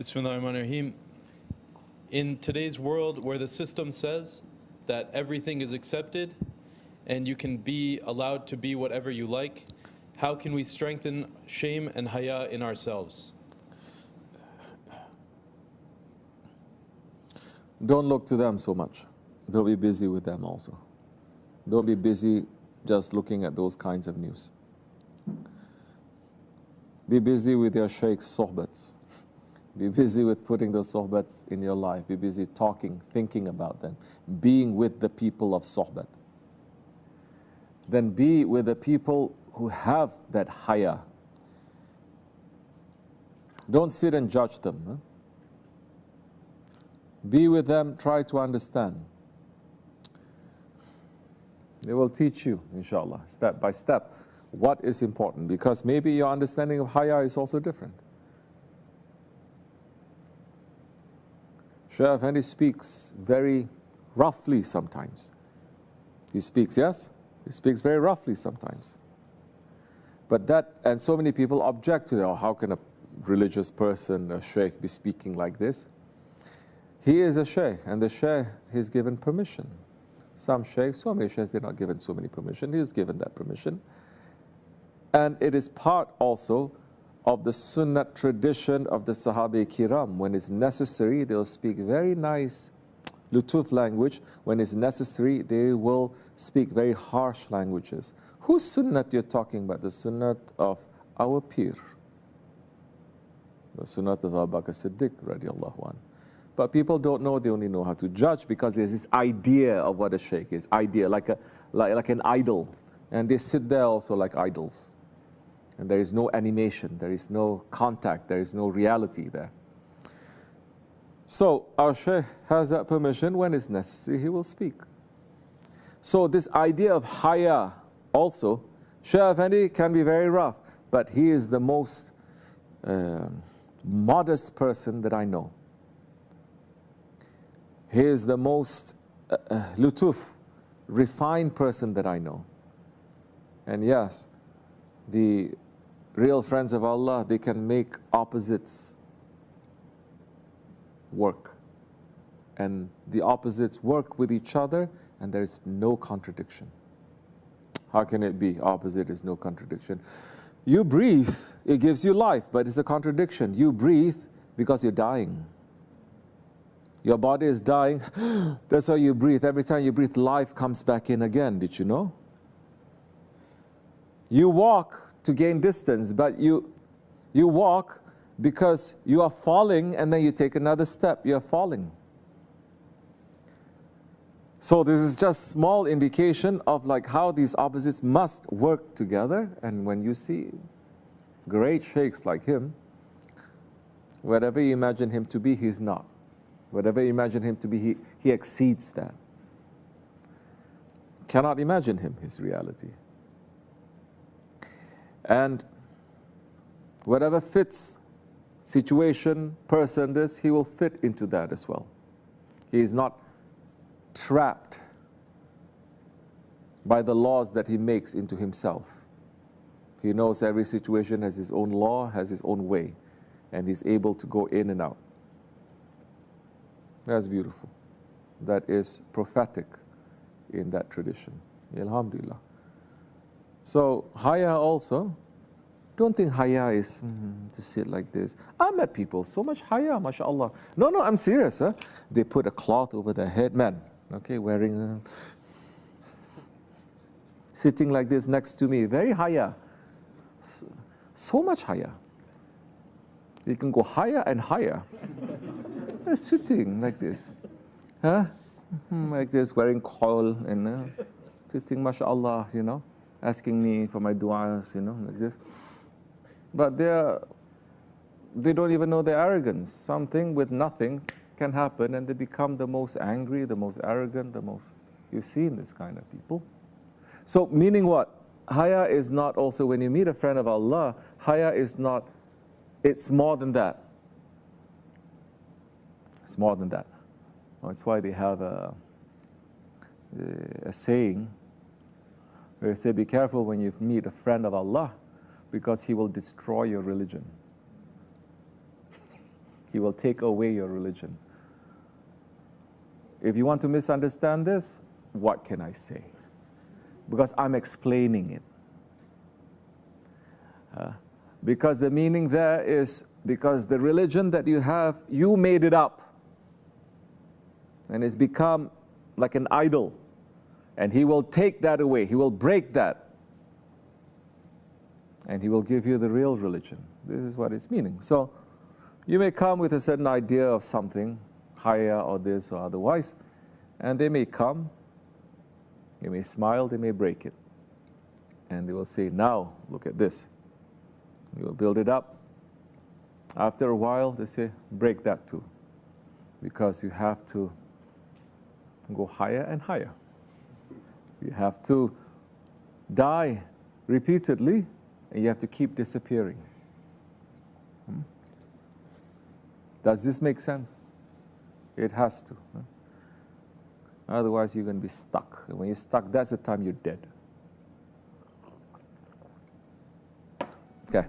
BismillahiRehmannirRahim. In today's world where the system says that everything is accepted and you can be allowed to be whatever you like, how can we strengthen shame and haya in ourselves? Don't look to them so much. Don't be busy with them also. Don't be busy just looking at those kinds of news. Be busy with your Shaykh's sohbats. Be busy with putting those sohbats in your life. Be busy talking, thinking about them, being with the people of sohbat. Then be with the people who have that haya. Don't sit and judge them. Huh? Be with them, try to understand. They will teach you, inshallah, step by step, what is important, because maybe your understanding of haya is also different. Shaykh Effendi speaks very roughly sometimes. He speaks, yes? He speaks very roughly sometimes. But that, and so many people object to that. Oh, how can a religious person, a shaykh, be speaking like this? He is a shaykh, and the shaykh is given permission. Some shaykhs, so many shaykhs, they're not given so many permission. He is given that permission. And it is part also of the sunnah tradition of the Sahabi Kiram. When it's necessary, they'll speak very nice lutuf language. When it's necessary, they will speak very harsh languages. Whose sunnah you're talking about? The sunnah of our Pir. The sunnah of Abu Bakr Siddiq, radiallahu anhu. But people don't know, they only know how to judge because there's this idea of what a shaykh is. Idea, like an idol. And they sit there also like idols. And there is no animation, there is no contact, there is no reality there. So our shaykh has that permission. When it's necessary, he will speak. So this idea of haya also, Shaykh Effendi can be very rough, but he is the most modest person that I know. He is the most lutuf, refined person that I know. And yes, the real friends of Allah, they can make opposites work. And the opposites work with each other, and there is no contradiction. How can it be? Opposite is no contradiction. You breathe, it gives you life, but it's a contradiction. You breathe because you're dying. Your body is dying, that's why you breathe. Every time you breathe, life comes back in again. Did you know? You walk to gain distance, but you walk because you are falling, and then you take another step, you are falling. So this is just small indication of like how these opposites must work together. And when you see great shaykhs like him, whatever you imagine him to be, he's not. Whatever you imagine him to be, he exceeds that. Cannot imagine him, his reality. And whatever fits situation, person, this, he will fit into that as well. He is not trapped by the laws that he makes into himself. He knows every situation has his own law, has his own way, and he's able to go in and out. That's beautiful. That is prophetic in that tradition. Alhamdulillah. So, haya also, don't think haya is to sit like this. I met people, so much haya, mashallah. No, I'm serious. Huh? They put a cloth over their head, man, okay, wearing, sitting like this next to me, very haya. So much haya. You can go higher and higher. They're sitting like this, huh? Like this, wearing coil and sitting, mashallah, you know, asking me for my du'as, you know, like this. But they don't even know their arrogance. Something with nothing can happen, and they become the most angry, the most arrogant, the most, you've seen this kind of people. So meaning what? Haya is not also, when you meet a friend of Allah, haya is not, it's more than that. It's more than that. That's why they have a saying where they say, be careful when you meet a friend of Allah, because he will destroy your religion. He will take away your religion. If you want to misunderstand this, what can I say? Because I'm explaining it. Because the meaning there is, because the religion that you have, you made it up. And it's become like an idol. And He will take that away. He will break that. And He will give you the real religion. This is what it's meaning. So you may come with a certain idea of something, higher or this or otherwise, and they may come, they may smile, they may break it. And they will say, now, look at this. You will build it up. After a while, they say, break that too. Because you have to go higher and higher. You have to die repeatedly, and you have to keep disappearing. Does this make sense? It has to. Otherwise, you're going to be stuck. And when you're stuck, that's the time you're dead. Okay.